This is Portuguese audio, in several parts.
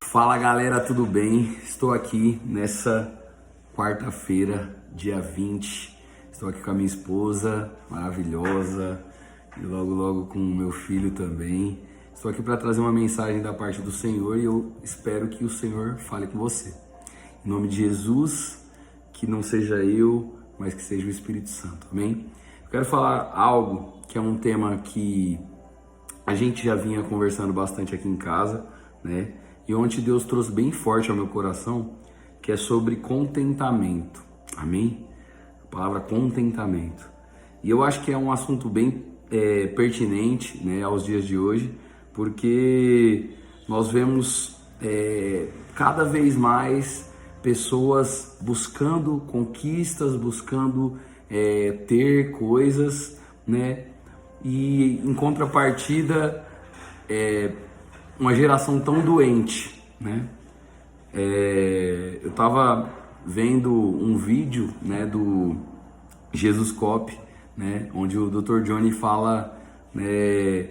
Fala galera, tudo bem? Estou aqui nessa quarta-feira, dia 20. Estou aqui com a minha esposa maravilhosa e logo com o meu filho também. Estou aqui para trazer uma mensagem da parte do Senhor e eu espero que o Senhor fale com você. Em nome de Jesus, que não seja eu, mas que seja o Espírito Santo, amém? Eu quero falar algo que é um tema que a gente já vinha conversando bastante aqui em casa, né? E ontem Deus trouxe bem forte ao meu coração, que é sobre contentamento, amém? A palavra contentamento. E eu acho que é um assunto bem pertinente, né, aos dias de hoje, porque nós vemos cada vez mais pessoas buscando conquistas, buscando ter coisas, né? E em contrapartida, uma geração tão doente, né? Eu tava vendo um vídeo, né, do Jesus Cop, né, onde o Dr. Johnny fala, né,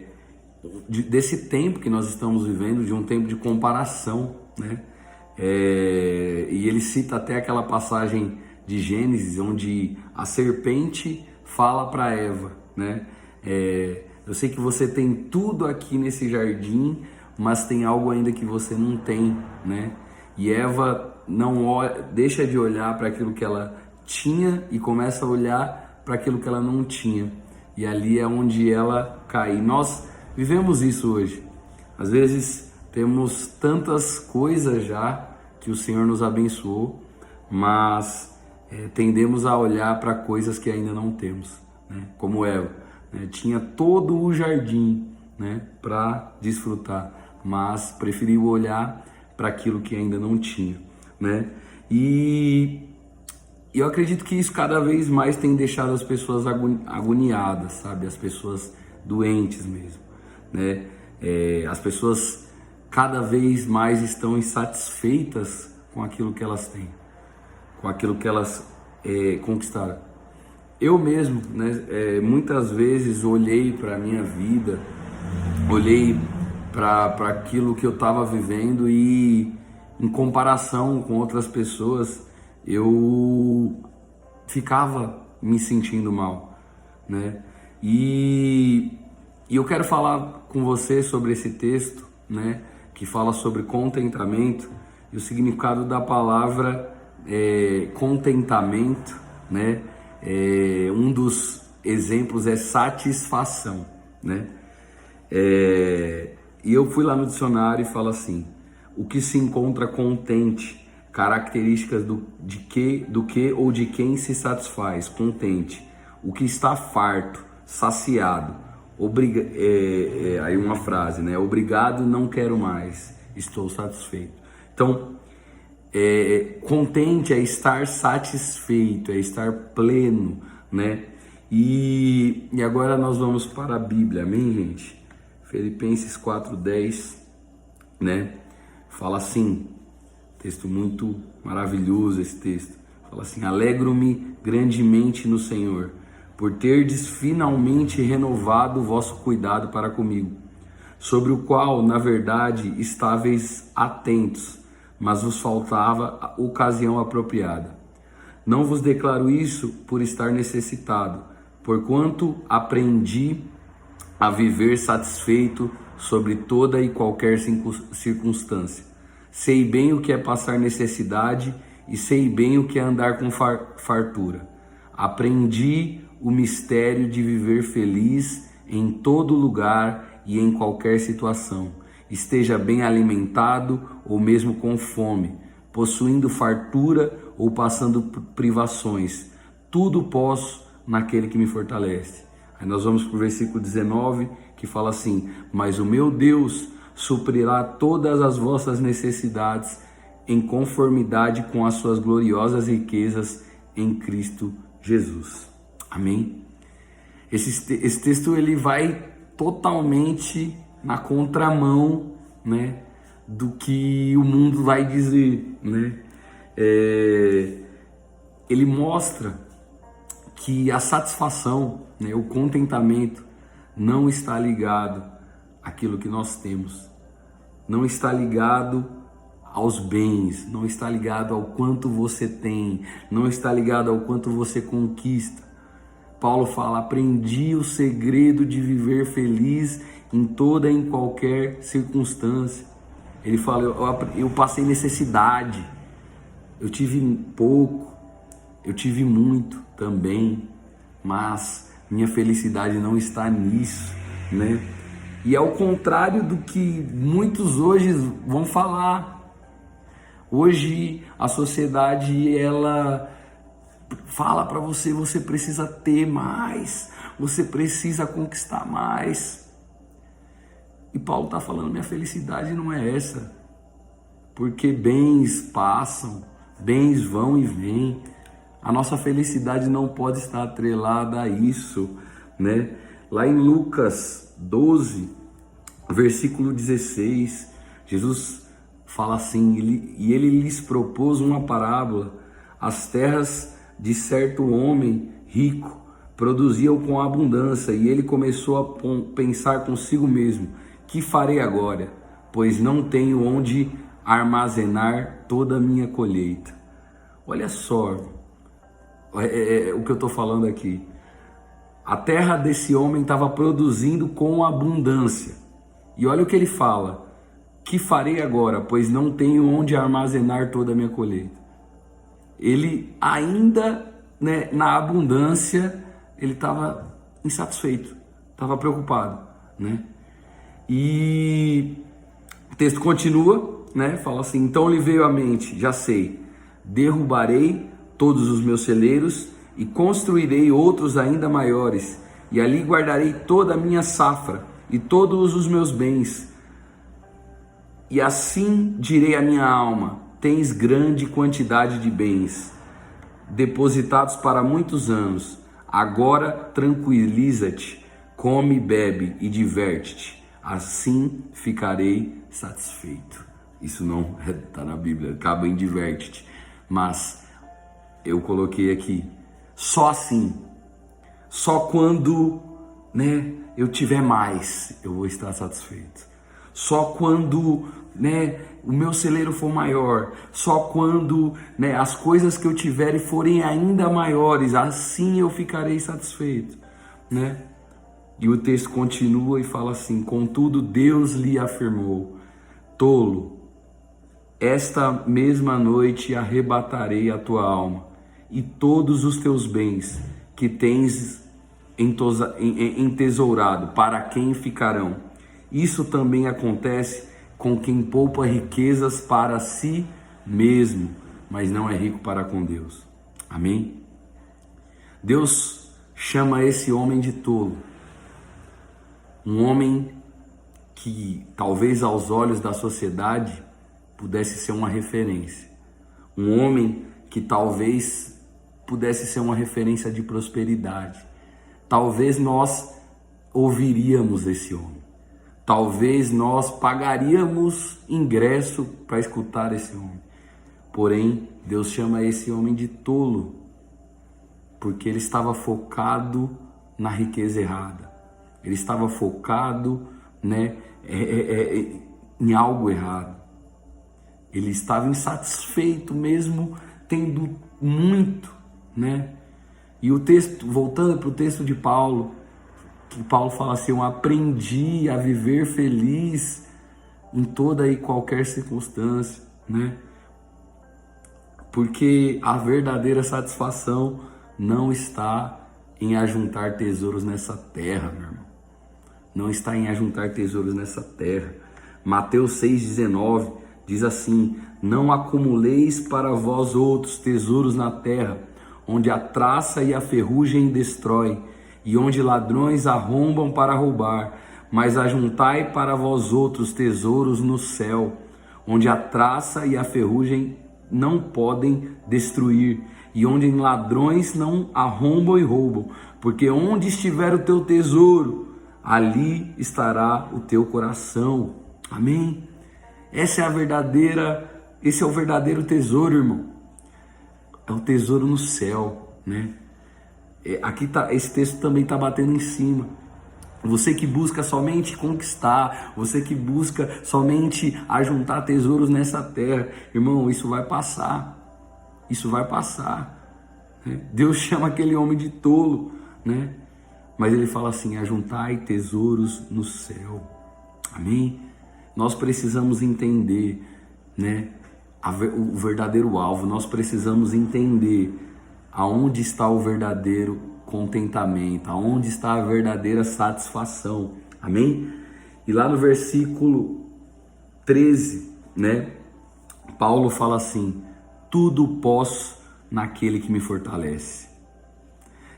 desse tempo que nós estamos vivendo, de um tempo de comparação, né? E ele cita até aquela passagem de Gênesis, onde a serpente fala para Eva, né? Eu sei que você tem tudo aqui nesse jardim, mas tem algo ainda que você não tem, né? E Eva não deixa de olhar para aquilo que ela tinha e começa a olhar para aquilo que ela não tinha. E ali é onde ela cai. Nós vivemos isso hoje. Às vezes temos tantas coisas já que o Senhor nos abençoou, mas tendemos a olhar para coisas que ainda não temos, né? Como Eva, né? Tinha todo o jardim, né, para desfrutar, mas preferiu olhar para aquilo que ainda não tinha, né? E eu acredito que isso cada vez mais tem deixado as pessoas agoniadas, sabe? As pessoas doentes mesmo, né? As pessoas cada vez mais estão insatisfeitas com aquilo que elas têm, com aquilo que elas conquistaram. Eu mesmo, né, muitas vezes olhei para a minha vida, olhei para aquilo que eu estava vivendo e, em comparação com outras pessoas, eu ficava me sentindo mal, né? E eu quero falar com você sobre esse texto, né, que fala sobre contentamento e o significado da palavra contentamento, né? Um dos exemplos é satisfação, né? E eu fui lá no dicionário e falo assim: o que se encontra contente, características do que ou de quem se satisfaz, contente, o que está farto, saciado, aí uma frase, né? Obrigado, não quero mais, estou satisfeito. Então, contente é estar satisfeito, é estar pleno, né? E agora nós vamos para a Bíblia, amém, gente? Filipenses 4:10, né? Fala assim, texto muito maravilhoso esse texto. Fala assim: alegro-me grandemente no Senhor, por terdes finalmente renovado o vosso cuidado para comigo, sobre o qual, na verdade, estáveis atentos, mas vos faltava a ocasião apropriada. Não vos declaro isso por estar necessitado, porquanto aprendi a viver satisfeito sobre toda e qualquer circunstância. Sei bem o que é passar necessidade e sei bem o que é andar com fartura. Aprendi o mistério de viver feliz em todo lugar e em qualquer situação, esteja bem alimentado ou mesmo com fome, possuindo fartura ou passando privações. Tudo posso naquele que me fortalece. Aí nós vamos para o versículo 19, que fala assim: mas o meu Deus suprirá todas as vossas necessidades em conformidade com as suas gloriosas riquezas em Cristo Jesus. Amém? Esse texto ele vai totalmente na contramão, né, do que o mundo vai dizer, né? Ele mostra que a satisfação, né, o contentamento não está ligado àquilo que nós temos, não está ligado aos bens, não está ligado ao quanto você tem, não está ligado ao quanto você conquista. Paulo fala: aprendi o segredo de viver feliz em toda e em qualquer circunstância. Ele fala: eu passei necessidade, eu tive pouco, eu tive muito também, mas minha felicidade não está nisso, né? E ao contrário do que muitos hoje vão falar. Hoje a sociedade, ela fala para você: você precisa ter mais, você precisa conquistar mais. E Paulo está falando: minha felicidade não é essa, porque bens passam, bens vão e vêm. A nossa felicidade não pode estar atrelada a isso, né? Lá em Lucas 12, versículo 16, Jesus fala assim: ele lhes propôs uma parábola. As terras de certo homem rico produziam com abundância, e ele começou a pensar consigo mesmo: que farei agora? Pois não tenho onde armazenar toda a minha colheita. Olha só o que eu estou falando aqui. A terra desse homem estava produzindo com abundância. E olha o que ele fala: que farei agora? Pois não tenho onde armazenar toda a minha colheita. Ele ainda, né, na abundância, ele estava insatisfeito, estava preocupado, né? E o texto continua, né? Fala assim: então lhe veio à mente: já sei, derrubarei todos os meus celeiros e construirei outros ainda maiores, e ali guardarei toda a minha safra e todos os meus bens. E assim direi à minha alma: tens grande quantidade de bens depositados para muitos anos. Agora tranquiliza-te, come, bebe e diverte-te. Assim ficarei satisfeito. Isso não está na Bíblia, acaba em diverte-te. Mas eu coloquei aqui: só assim, só quando, né, eu tiver mais, eu vou estar satisfeito. Só quando, né, o meu celeiro for maior, só quando, né, as coisas que eu tiver forem ainda maiores, assim eu ficarei satisfeito, né? E o texto continua e fala assim: contudo Deus lhe afirmou: tolo, esta mesma noite arrebatarei a tua alma e todos os teus bens que tens entesourado, para quem ficarão? Isso também acontece com quem poupa riquezas para si mesmo, mas não é rico para com Deus. Amém? Deus chama esse homem de tolo. Um homem que talvez aos olhos da sociedade pudesse ser uma referência. Um homem que talvez pudesse ser uma referência de prosperidade. Talvez nós ouviríamos esse homem. Talvez nós pagaríamos ingresso para escutar esse homem. Porém, Deus chama esse homem de tolo, porque ele estava focado na riqueza errada. Ele estava focado, né, em algo errado. Ele estava insatisfeito mesmo tendo muito, né? E o texto, voltando para o texto de Paulo, que Paulo fala assim: eu aprendi a viver feliz em toda e qualquer circunstância, né? Porque a verdadeira satisfação não está em ajuntar tesouros nessa terra, meu irmão. Não está em ajuntar tesouros nessa terra. Mateus 6,19 diz assim: não acumuleis para vós outros tesouros na terra, onde a traça e a ferrugem destrói, e onde ladrões arrombam para roubar, mas ajuntai para vós outros tesouros no céu, onde a traça e a ferrugem não podem destruir, e onde ladrões não arrombam e roubam, porque onde estiver o teu tesouro, ali estará o teu coração. Amém? esse é o verdadeiro tesouro, irmão. É o tesouro no céu, né? Aqui esse texto também está batendo em cima. Você que busca somente conquistar, você que busca somente ajuntar tesouros nessa terra, irmão, isso vai passar. Isso vai passar. Né? Deus chama aquele homem de tolo, né? Mas ele fala assim: ajuntai tesouros no céu. Amém? Nós precisamos entender, né, o verdadeiro alvo. Nós precisamos entender aonde está o verdadeiro contentamento, aonde está a verdadeira satisfação. Amém? E lá no versículo 13, né, Paulo fala assim: tudo posso naquele que me fortalece.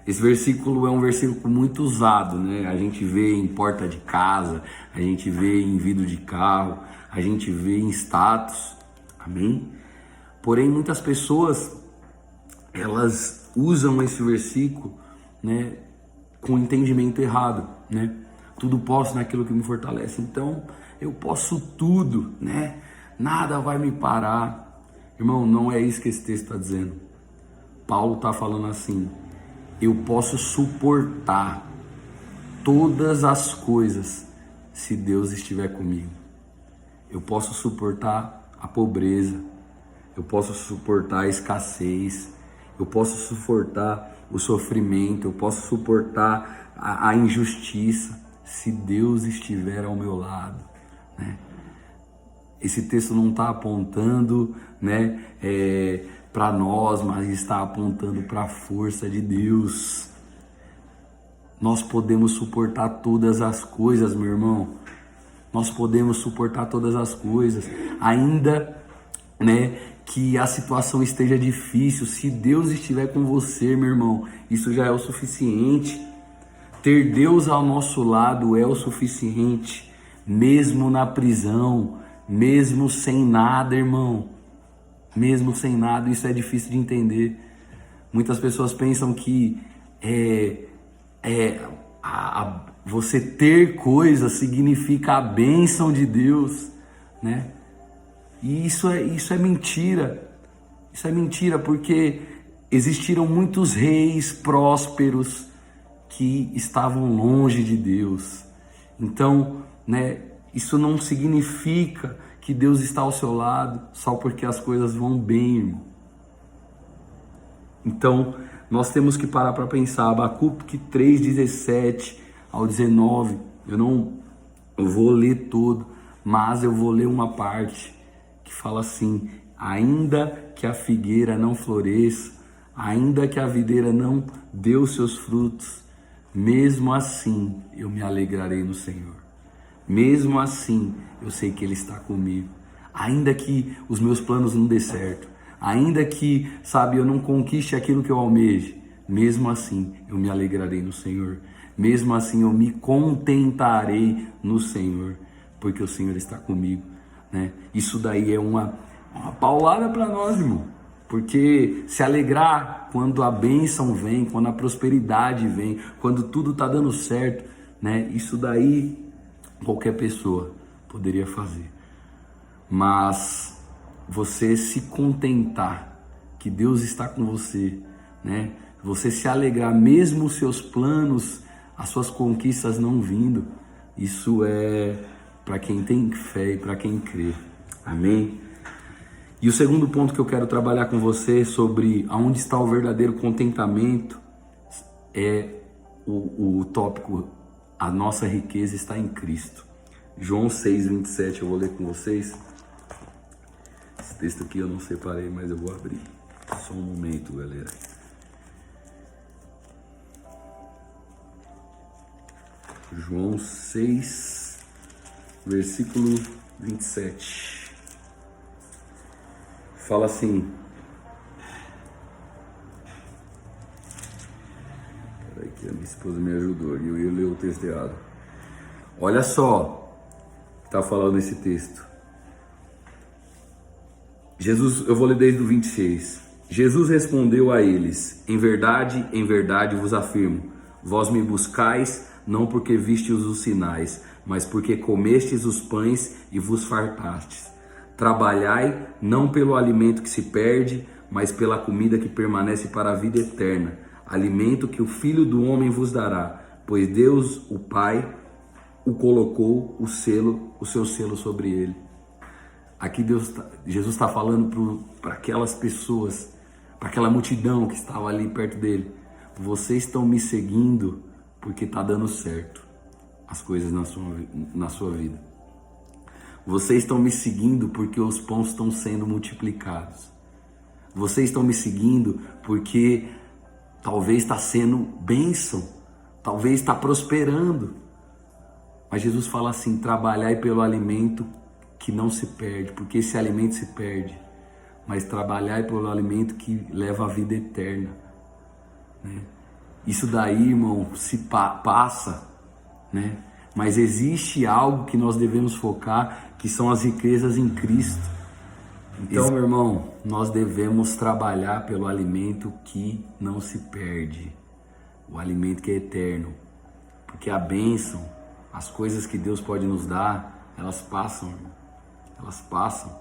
Esse versículo é um versículo muito usado, né? A gente vê em porta de casa, a gente vê em vidro de carro, a gente vê em status. Amém? Porém, muitas pessoas, elas usam esse versículo, né, com entendimento errado, né? Tudo posso naquilo que me fortalece. Então, eu posso tudo, né? Nada vai me parar. Irmão, não é isso que esse texto está dizendo. Paulo está falando assim: eu posso suportar todas as coisas se Deus estiver comigo. Eu posso suportar a pobreza, eu posso suportar a escassez, eu posso suportar o sofrimento, eu posso suportar a injustiça, se Deus estiver ao meu lado, né? Esse texto não está apontando, né, para nós, mas está apontando para a força de Deus. Nós podemos suportar todas as coisas, meu irmão. Nós podemos suportar todas as coisas, ainda, né, que a situação esteja difícil. Se Deus estiver com você, meu irmão, isso já é o suficiente. Ter Deus ao nosso lado é o suficiente, mesmo na prisão, mesmo sem nada, irmão. Mesmo sem nada, isso é difícil de entender. Muitas pessoas pensam que você ter coisas significa a bênção de Deus, né? E isso é mentira. Isso é mentira, porque existiram muitos reis prósperos que estavam longe de Deus. Então, né, isso não significa que Deus está ao seu lado só porque as coisas vão bem, irmão. Então, nós temos que parar para pensar. Abacuque 3:17 ao 19. Eu vou ler todo, mas eu vou ler uma parte que fala assim: ainda que a figueira não floresça, ainda que a videira não dê os seus frutos, mesmo assim eu me alegrarei no Senhor. Mesmo assim eu sei que Ele está comigo. Ainda que os meus planos não dê certo, ainda que, sabe, eu não conquiste aquilo que eu almejo, mesmo assim eu me alegrarei no Senhor. Mesmo assim eu me contentarei no Senhor, porque o Senhor está comigo, né? Isso daí é uma paulada para nós, irmão. Porque se alegrar quando a bênção vem, quando a prosperidade vem, quando tudo está dando certo, né? Isso daí qualquer pessoa poderia fazer. Mas você se contentar que Deus está com você, né? Você se alegrar mesmo os seus planos, as suas conquistas não vindo, isso é para quem tem fé e para quem crê. Amém? E o segundo ponto que eu quero trabalhar com você sobre aonde está o verdadeiro contentamento é o tópico: a nossa riqueza está em Cristo. João 6:27, eu vou ler com vocês. Esse texto aqui eu não separei, mas eu vou abrir. Só um momento, galera. João 6, versículo 27. Fala assim. Peraí que a minha esposa me ajudou e eu ia ler o texto errado. Olha só o que está falando nesse texto. Jesus, eu vou ler desde o 26. Jesus respondeu a eles: em verdade vos afirmo, vós me buscais não porque vistes os sinais, mas porque comestes os pães e vos fartastes. Trabalhai não pelo alimento que se perde, mas pela comida que permanece para a vida eterna, alimento que o Filho do Homem vos dará, pois Deus, o Pai, o colocou o seu selo sobre ele. Aqui Jesus está falando para aquelas pessoas, para aquela multidão que estava ali perto dele. Vocês estão me seguindo porque está dando certo as coisas na sua vida. Vocês estão me seguindo porque os pães estão sendo multiplicados. Vocês estão me seguindo porque talvez está sendo bênção, talvez está prosperando. Mas Jesus fala assim: trabalhai pelo alimento que não se perde, porque esse alimento se perde. Mas trabalhai pelo alimento que leva à vida eterna, né? Isso daí, irmão, se passa, né? Mas existe algo que nós devemos focar, que são as riquezas em Cristo. Então, meu irmão, nós devemos trabalhar pelo alimento que não se perde, o alimento que é eterno, porque a bênção, as coisas que Deus pode nos dar, elas passam, irmão. Elas passam.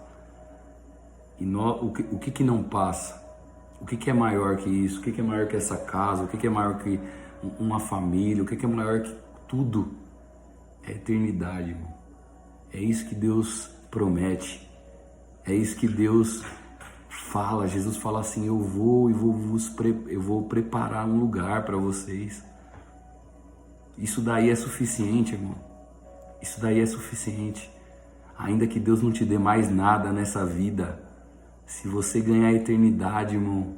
E o que não passa? O que é maior que isso? O que é maior que essa casa? O que é maior que uma família? O que é maior que tudo? É a eternidade, irmão. É isso que Deus promete. É isso que Deus fala. Jesus fala assim: eu vou preparar um lugar para vocês. Isso daí é suficiente, irmão. Isso daí é suficiente. Ainda que Deus não te dê mais nada nessa vida, se você ganhar a eternidade, irmão,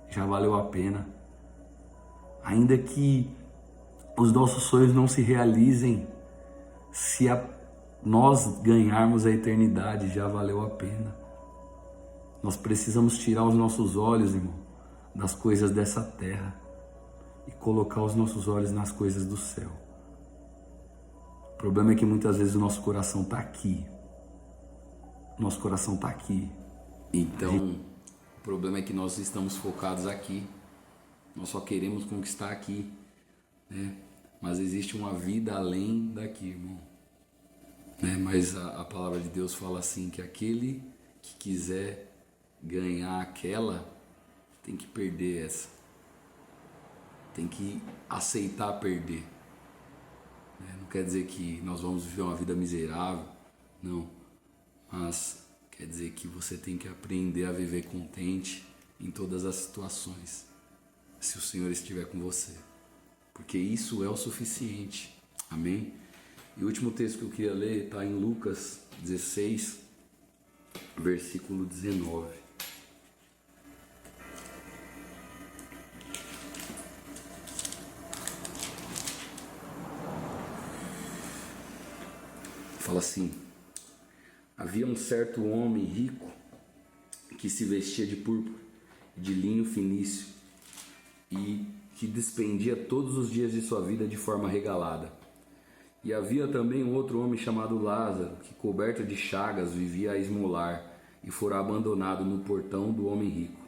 já valeu a pena. Ainda que os nossos sonhos não se realizem, se nós ganharmos a eternidade, já valeu a pena. Nós precisamos tirar os nossos olhos, irmão, das coisas dessa terra e colocar os nossos olhos nas coisas do céu. O problema é que muitas vezes o nosso coração está aqui. Nosso coração está aqui. Então, o problema é que nós estamos focados aqui. Nós só queremos conquistar aqui, né? Mas existe uma vida além daqui, irmão, né? Mas a palavra de Deus fala assim, que aquele que quiser ganhar aquela, tem que perder essa. Tem que aceitar perder. Não quer dizer que nós vamos viver uma vida miserável, não. Mas quer dizer que você tem que aprender a viver contente em todas as situações, se o Senhor estiver com você. Porque isso é o suficiente. Amém? E o último texto que eu queria ler está em Lucas 16, versículo 19. Fala assim: havia um certo homem rico que se vestia de púrpura, de linho finíssimo, e que despendia todos os dias de sua vida de forma regalada. E havia também um outro homem chamado Lázaro, que coberto de chagas vivia a esmolar, e fora abandonado no portão do homem rico.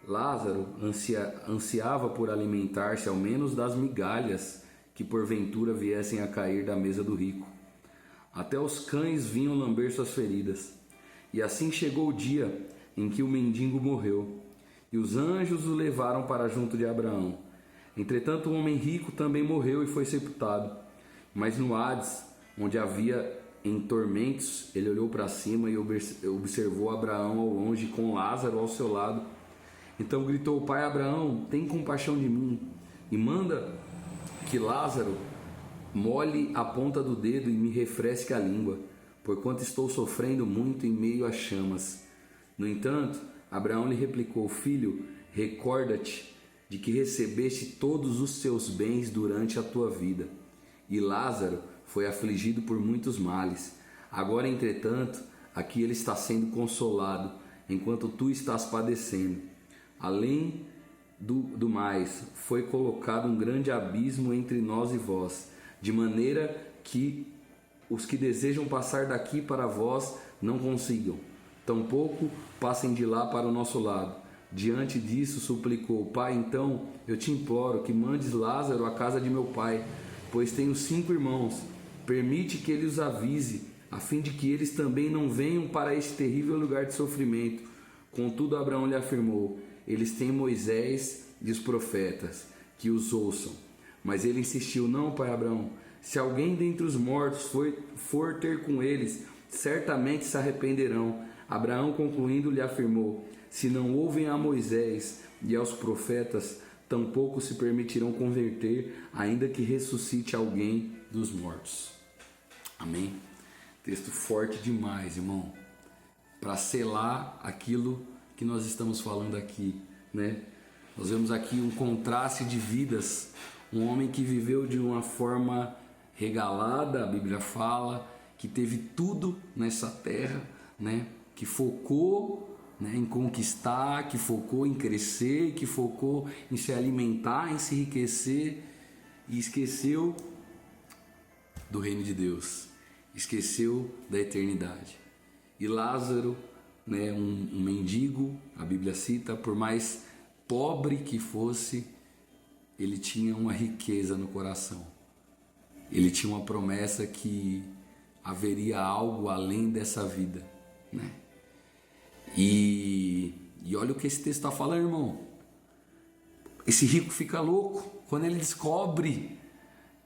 Lázaro ansiava por alimentar-se ao menos das migalhas que porventura viessem a cair da mesa do rico. Até os cães vinham lamber suas feridas. E assim chegou o dia em que o mendigo morreu, e os anjos o levaram para junto de Abraão. Entretanto, o homem rico também morreu e foi sepultado. Mas no Hades, onde havia em tormentos, ele olhou para cima e observou Abraão ao longe, com Lázaro ao seu lado. Então gritou: pai Abraão, tem compaixão de mim, e manda que Lázaro molhe a ponta do dedo e me refresque a língua, porquanto estou sofrendo muito em meio às chamas. No entanto, Abraão lhe replicou: filho, recorda-te de que recebeste todos os seus bens durante a tua vida, e Lázaro foi afligido por muitos males. Agora, entretanto, aqui ele está sendo consolado, enquanto tu estás padecendo. Além do mais, foi colocado um grande abismo entre nós e vós, de maneira que os que desejam passar daqui para vós não consigam, tampouco passem de lá para o nosso lado. Diante disso suplicou: pai, então eu te imploro que mandes Lázaro à casa de meu pai, pois tenho 5 irmãos. Permite que ele os avise, a fim de que eles também não venham para este terrível lugar de sofrimento. Contudo, Abraão lhe afirmou: eles têm Moisés e os profetas, que os ouçam. Mas ele insistiu: não, pai Abraão, se alguém dentre os mortos for ter com eles, certamente se arrependerão. Abraão, concluindo, lhe afirmou: se não ouvem a Moisés e aos profetas, tampouco se permitirão converter, ainda que ressuscite alguém dos mortos. Amém? Texto forte demais, irmão, para selar aquilo que nós estamos falando aqui, né? Nós vemos aqui um contraste de vidas, um homem que viveu de uma forma regalada, a Bíblia fala, que teve tudo nessa terra, né? Que focou, né, em conquistar, que focou em crescer, que focou em se alimentar, em se enriquecer, e esqueceu do reino de Deus, esqueceu da eternidade. E Lázaro, né, um mendigo, a Bíblia cita, por mais pobre que fosse, ele tinha uma riqueza no coração. Ele tinha uma promessa que haveria algo além dessa vida, né? E olha o que esse texto está falando, irmão. Esse rico fica louco quando ele descobre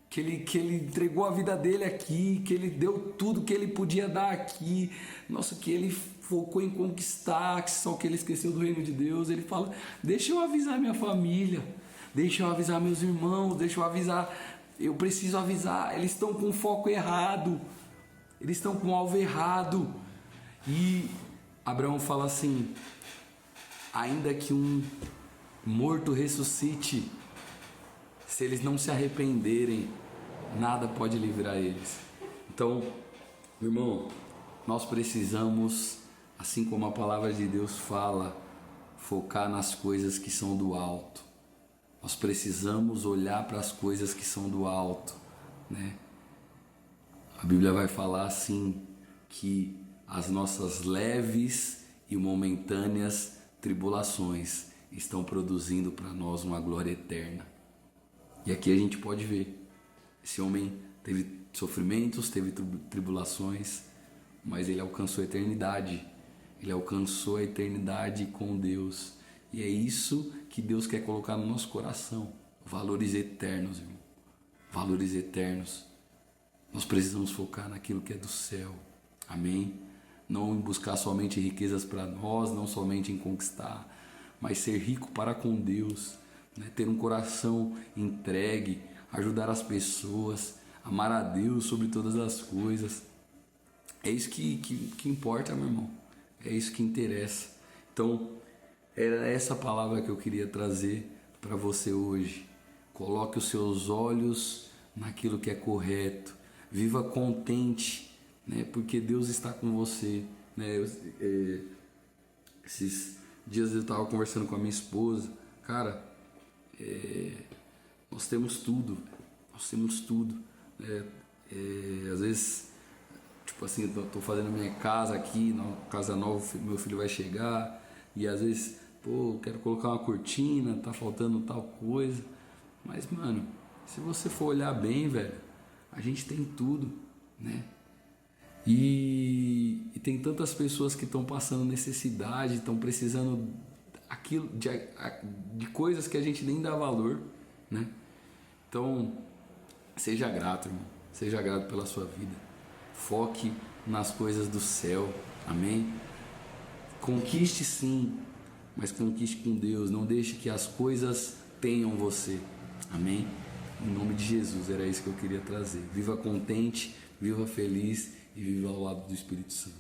que ele entregou a vida dele aqui, que ele deu tudo que ele podia dar aqui, nossa, que ele focou em conquistar, só que ele esqueceu do reino de Deus. Ele fala: deixa eu avisar minha família, deixa eu avisar meus irmãos, deixa eu avisar, eu preciso avisar, eles estão com o foco errado, eles estão com o alvo errado. E Abraão fala assim: ainda que um morto ressuscite, se eles não se arrependerem, nada pode livrar eles. Então, meu irmão, nós precisamos, assim como a palavra de Deus fala, focar nas coisas que são do alto. Nós precisamos olhar para as coisas que são do alto, né? A Bíblia vai falar assim, que as nossas leves e momentâneas tribulações estão produzindo para nós uma glória eterna. E aqui a gente pode ver, esse homem teve sofrimentos, teve tribulações, mas ele alcançou a eternidade. Ele alcançou a eternidade com Deus. E é isso que Deus quer colocar no nosso coração. Valores eternos, irmão. Valores eternos. Nós precisamos focar naquilo que é do céu. Amém? Não em buscar somente riquezas para nós, não somente em conquistar, mas ser rico para com Deus, né? Ter um coração entregue, ajudar as pessoas, amar a Deus sobre todas as coisas. É isso que importa, meu irmão. É isso que interessa. Então, era essa palavra que eu queria trazer para você hoje. Coloque os seus olhos naquilo que é correto. Viva contente, né? Porque Deus está com você, né? Esses dias eu estava conversando com a minha esposa. Cara, nós temos tudo. Nós temos tudo. Às vezes, tipo assim, eu tô fazendo a minha casa aqui, na casa nova, meu filho vai chegar, e às vezes, pô, quero colocar uma cortina, tá faltando tal coisa. Mas, mano, se você for olhar bem, velho, a gente tem tudo, né? E tem tantas pessoas que estão passando necessidade, estão precisando de coisas que a gente nem dá valor, né? Então, seja grato, irmão. Seja grato pela sua vida. Foque nas coisas do céu. Amém? Conquiste sim, mas conquiste com Deus. Não deixe que as coisas tenham você. Amém? Em nome de Jesus, era isso que eu queria trazer. Viva contente, viva feliz e viva ao lado do Espírito Santo.